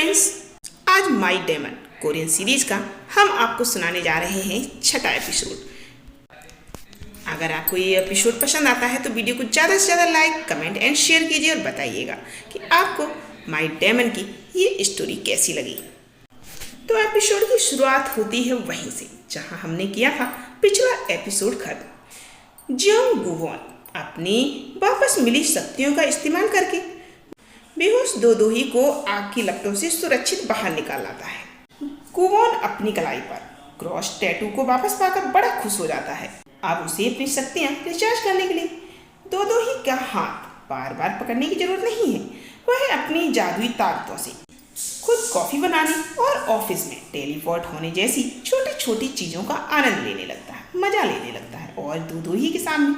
Friends, आज माई daemon Korean series का हम आपको सुनाने जा रहे हैं 6वां एपिसोड। अगर आपको ये एपिसोड पसंद आता है तो वीडियो को ज़्यादा से ज़्यादा लाइक, कमेंट एंड शेयर कीजिए और बताइएगा कि आपको माई डेमन की ये स्टोरी कैसी लगी। तो एपिसोड की शुरुआत होती है वहीं से जहां हमने किया था पिछला एपिसोड खत्म। जियोंग गुवॉन अपनी वापस मिली शक्तियों का इस्तेमाल करके बेहोश दोदोही को आग की लपटों से सुरक्षित बाहर निकाल लाता है। गुवॉन अपनी कलाई पर क्रॉस टैटू को वापस पाकर बड़ा खुश हो जाता है। अब उसे अपनी शक्तियां रिचार्ज करने के लिए दोदोही का हाथ बार बार पकड़ने की जरूरत नहीं है। वह अपनी जादुई ताकतों से खुद कॉफी बनाने और ऑफिस में टेलीपोर्ट होने जैसी छोटी छोटी चीजों का आनंद लेने लगता है, मजा लेने लगता है और दोदोही के सामने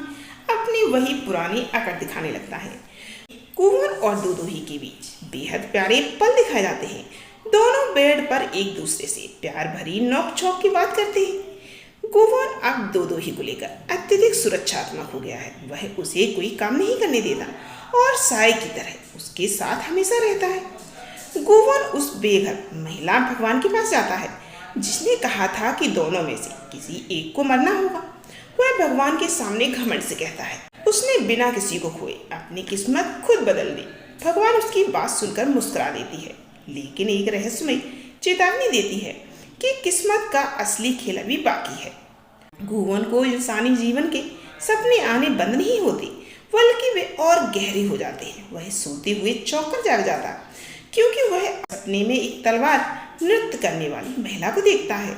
अपनी वही पुरानी अकड़ दिखाने लगता है। गुवॉन और दोदोही के बीच बेहद प्यारे पल दिखाए जाते हैं। दोनों बेड पर एक दूसरे से प्यार भरी नोक-झोंक की बात करते हैं। गुवॉन अब दोदोही को लेकर अत्यधिक सुरक्षात्मक हो गया है। वह उसे कोई काम नहीं करने देता और साय की तरह उसके साथ हमेशा रहता है। गुवॉन उस बेघर महिला भगवान के पास जाता है जिसने कहा था कि दोनों में से किसी एक को मरना होगा। वह भगवान के सामने घमंड से कहता है उसने बिना किसी को खोए अपनी किस्मत खुद बदल दी। भगवान उसकी बात सुनकर मुस्कुरा देती है, लेकिन एक रहस्यमय चेतावनी देती है कि किस्मत का असली खेल अभी बाकी है। गुवॉन को इंसानी जीवन के सपने आने बंद नहीं होते, बल्कि वे और गहरे हो जाते हैं। वह सोते हुए चौंक कर जाग जाता क्योंकि वह सपने में एक तलवार नृत्य करने वाली महिला को देखता है।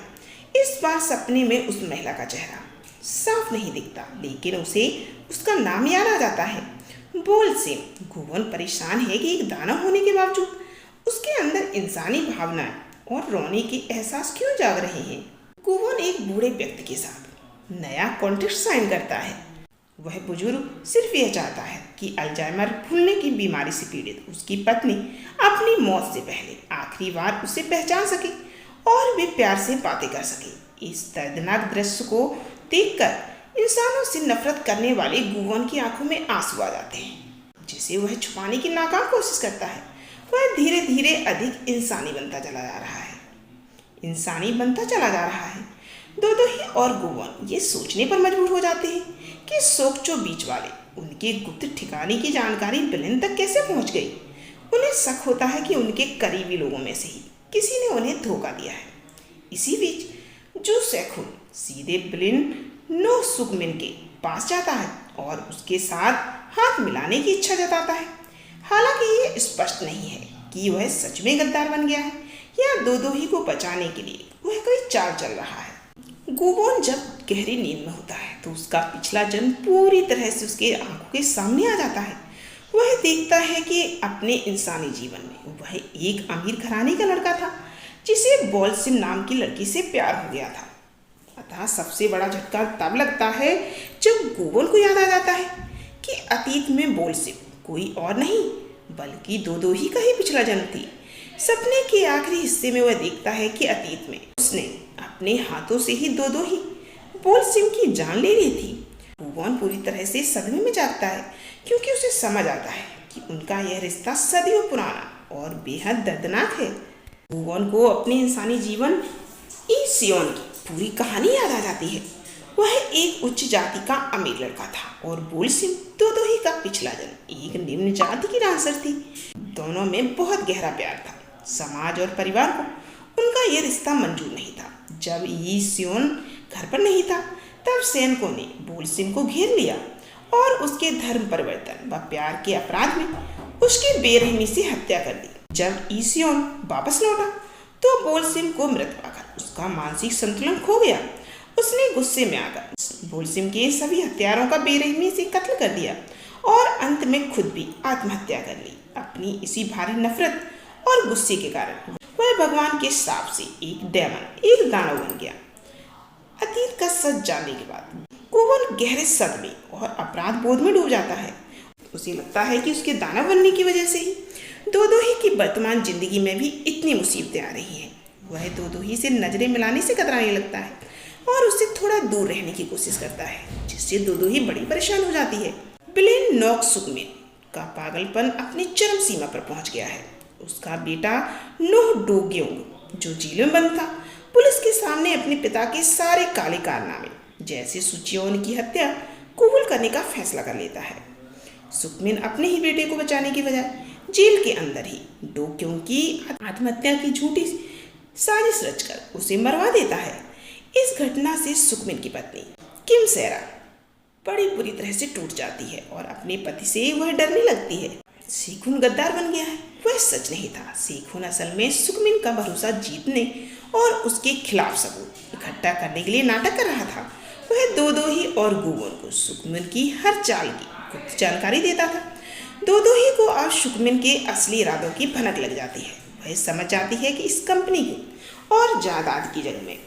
इस बार सपने में उस महिला का चेहरा साफ नहीं दिखता, लेकिन उसे उसका नाम याद आ जाता है, बोलसिम। गुवॉन परेशान है कि एक दानव होने के बावजूद उसके अंदर इंसानी भावनाएं और रोने के एहसास क्यों जाग रहे हैं। गुवॉन एक बूढ़े व्यक्ति के साथ नया कॉन्ट्रैक्ट साइन करता है। वह बुजुर्ग सिर्फ यह चाहता है कि अल्जाइमर भूलने की बीमारी से पीड़ित उसकी पत्नी अपनी मौत से पहले आखिरी बार उसे पहचान सके और वे प्यार से बातें कर सके। इस दर्दनाक दृश्य को देखकर इंसानों से नफरत करने वाले गुवॉन की आंखों में आंसू आ जाते हैं, जिसे वह छुपाने की नाकाम कोशिश करता है। वह धीरे धीरे अधिक इंसानी बनता चला जा रहा है। दोदोही और गुवॉन ये सोचने पर मजबूर हो जाते हैं कि सोक्चो बीच वाले उनके गुप्त ठिकाने की जानकारी ब्लेन तक कैसे पहुंच गई। उन्हें शक होता है कि उनके करीबी लोगों में से ही किसी ने उन्हें धोखा दिया है। इसी बीच जो सेखुन सीधे ब्लेन नो सुकमिन के पास जाता है और उसके साथ हाथ मिलाने की इच्छा जताता है। हालांकि ये स्पष्ट नहीं है कि वह सच में गद्दार बन गया है या दोदोही को बचाने के लिए वह कोई चाल चल रहा है। गुवॉन जब गहरी नींद में होता है तो उसका पिछला जन्म पूरी तरह से उसके आंखों के सामने आ जाता है। वह देखता है कि अपने इंसानी जीवन में वह एक अमीर घराने का लड़का था जिसे बोलसिम नाम की लड़की से प्यार हो गया था। अतः सबसे बड़ा झटका तब लगता है जब गुवॉन को याद आ जाता है कि अतीत में बोलसिम कोई और नहीं बल्कि दोदोही का ही पिछला जन्म थी। सपने के आखिरी हिस्से में वह देखता है कि अतीत में उसने अपने हाथों से ही दोदोही बोलसिम की जान ले ली थी। गुवॉन पूरी तरह से सदमे में जागता है क्योंकि उसे समझ आता है कि उनका यह रिश्ता सदियों पुराना और बेहद दर्दनाक है। गुवॉन को अपने इंसानी जीवन ईसियोन की पूरी कहानी याद आ जाती है। वह एक उच्च जाति का अमीर लड़का था और बोलसिम दोदोही का पिछला जन्म एक निम्न जाति की डांसर थी। दोनों में बहुत गहरा प्यार था। समाज और परिवार को उनका यह रिश्ता मंजूर नहीं था। जब ईसियोन घर पर नहीं था तब सैनिकों ने बोलसिम को घेर लिया और उसके धर्म परिवर्तन व प्यार के अपराध में उसकी बेरहमी से हत्या कर दी। जब ईसियोन वापस लौटा तो बोलसिम को मृत पाकर उसका मानसिक संतुलन खो गया। उसने गुस्से में आकर बोलसिम के सभी हत्यारों का बेरहमी से कत्ल कर दिया और अंत में खुद भी आत्महत्या कर ली। अपनी इसी भारी नफरत और गुस्से के कारण वह भगवान के शाप से एक डेमन, एक दानव बन गया। अतीत का सच जानने के बाद गुवॉन गहरे सदमे और अपराध बोध में डूब जाता है। उसे लगता है कि उसके दानव बनने की वजह से ही दोदोही की वर्तमान जिंदगी में भी इतनी मुसीबतें आ रही हैं। वह दोदोही से नजरें मिलाने से कतराने लगता है और उससे थोड़ा दूर रहने की कोशिश करता है, जिससे दोदोही बड़ी परेशान हो जाती है। ब्लेन नोक सुकमिन का पागलपन अपनी चरम सीमा पर पहुंच गया है। उसका बेटा नूह डो-ग्योंग जो जेल में बंद था, पुलिस के सामने अपने पिता के सारे काले कारनामे जैसे सुचियोन की हत्या कबूल करने का फैसला कर लेता है। सुकमिन अपने ही बेटे को बचाने की बजाय जेल के अंदर ही डो-ग्योंग की आत्महत्या की झूठी साजिश रचकर उसे मरवा देता है। इस घटना से सुकमिन की पत्नी किम सेरा बड़ी बुरी तरह से टूट जाती है और अपने पति से वह डरने लगती है। सेखुन गद्दार बन गया है, वह सच नहीं था। सेखुन असल में सुकमिन का भरोसा जीतने और उसके खिलाफ सबूत इकट्ठा करने के लिए नाटक कर रहा था। वह दोदोही और गुवोन को सुकमिन की हर चाल की गुप्त जानकारी देता था। दोदोही को अब सुकमिन के असली इरादों की भनक लग जाती है। वह समझ जाती है कि इस कंपनी की और जायदाद की जंग में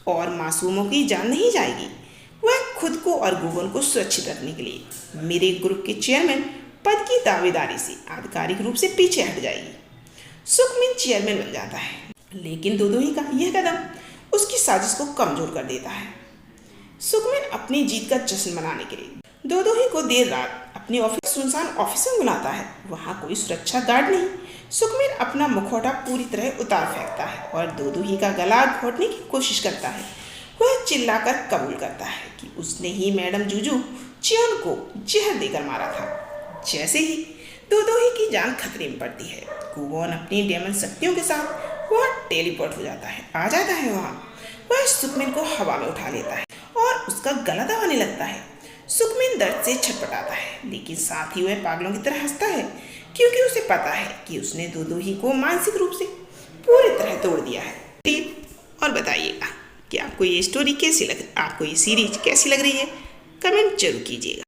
और मासूमों की जान नहीं जाएगी। वह खुद को और गुवोन को सुरक्षित रखने के लिए मेरे ग्रुप के चेयरमैन पद की दावेदारी से आधिकारिक रूप से पीछे हट जाएगी। सुकमिन चेयरमैन बन जाता है, लेकिन दोदोही का यह कदम उसकी साजिश को कमजोर कर देता है। सुकमिन अपनी जीत का जश्न मनाने के लिए दोदोही को देर रात अपने सुनसान ऑफिस में बुलाता है। वहाँ कोई सुरक्षा गार्ड नहीं। सुकमिन अपना मुखौटा पूरी तरह उतार फेंकता है और दोदोही का गला घोटने की कोशिश करता है। वह चिल्लाकर कबूल करता है कि उसने ही मैडम जूजू चियोन को जहर देकर मारा था। जैसे ही दोदोही की जान खतरे में पड़ती है, गुवोन अपनी डेमन शक्तियों के साथ वहाँ टेलीपोर्ट हो जाता है, आ जाता है वहाँ। वह सुकमिन को हवा में उठा लेता है और उसका गला दबाने लगता है। सुकमिन दर्द से छटपटाता है, लेकिन साथ ही वह पागलों की तरह हंसता है, क्योंकि उसे पता है कि उसने दोदोही को मानसिक रूप से पूरी तरह तोड़ दिया है। और बताइएगा कि आपको ये स्टोरी कैसी लग, आपको ये सीरीज कैसी लग रही है, कमेंट जरूर कीजिएगा।